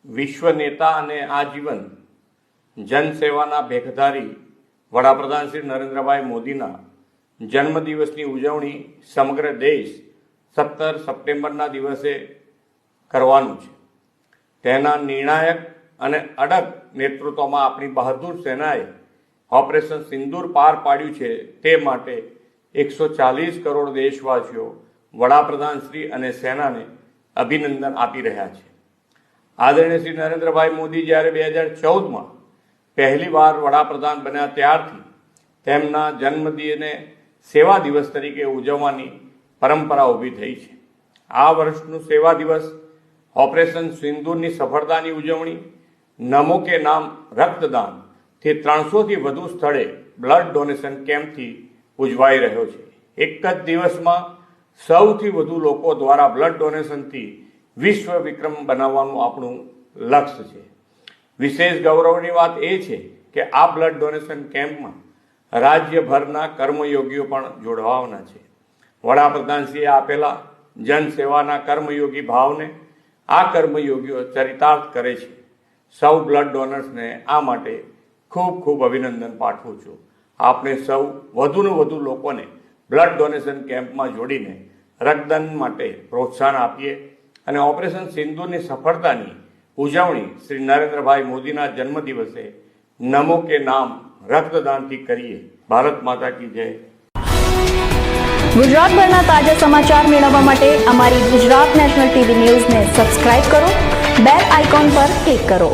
વિશ્વ નેતા અને આજીવન જનસેવાના ભેખધારી વડાપ્રધાન શ્રી નરેન્દ્રભાઈ મોદીના જન્મદિવસની ઉજવણી સમગ્ર દેશ 17 સપ્ટેમ્બરના દિવસે કરવાનું છે. તેના નિર્ણાયક અને અડગ નેતૃત્વમાં આપણી બહાદુર સેનાએ ઓપરેશન સિંદૂર પાર પાડ્યું છે. તે માટે 140 કરોડ દેશવાસીઓ વડાપ્રધાન શ્રી અને સેનાને અભિનંદન આપી રહ્યા છે. આદરણીય શ્રી નરેન્દ્રભાઈ મોદી જ્યારે 2014માં પહેલી વાર વડાપ્રધાન બન્યા ત્યારથી તેમના જન્મદિને સેવા દિવસ તરીકે ઉજવવાની પરંપરા ઊભી થઈ છે. આ વર્ષનું સેવા દિવસ ઓપરેશન સિંદૂરની સફળતાની ઉજવણી, નમો કે નામ રક્તદાનથી 300થી વધુ સ્થળે બ્લડ ડોનેશન કેમ્પથી ઉજવાઈ રહ્યો છે. એક જ દિવસમાં સૌથી વધુ લોકો દ્વારા બ્લડ ડોનેશનથી વિશ્વ વિક્રમ બનાવવાનું આપણું લક્ષ્ય છે. વિશેષ ગૌરવની વાત એ છે કે આ બ્લડ ડોનેશન કેમ્પમાં રાજ્યભરના કર્મયોગીઓ પણ જોડવાના છે. વડાપ્રધાનશ્રીએ આપેલા જનસેવાના કર્મયોગી ભાવને આ કર્મયોગીઓ ચરિતાર્થ કરે છે. સૌ બ્લડ ડોનર્સને આ માટે ખૂબ ખૂબ અભિનંદન પાઠવું છું. આપણે સૌ વધુને વધુ લોકોને બ્લડ ડોનેશન કેમ્પમાં જોડીને રક્તદાન માટે પ્રોત્સાહન આપીએ અને ઓપરેશન સિંદૂરની સફળતાની ઉજવણી શ્રી નરેન્દ્રભાઈ મોદીના જન્મદિવસે નમો કે નામ રક્તદાનથી કરીએ. ભારત માતા કી જય. ગુજરાતભરના તાજા સમાચાર મેળવવા માટે અમારી ગુજરાત નેશનલ ટીવી ન્યૂઝને સબસ્ક્રાઇબ કરો, બેલ આઇકોન પર ક્લિક કરો.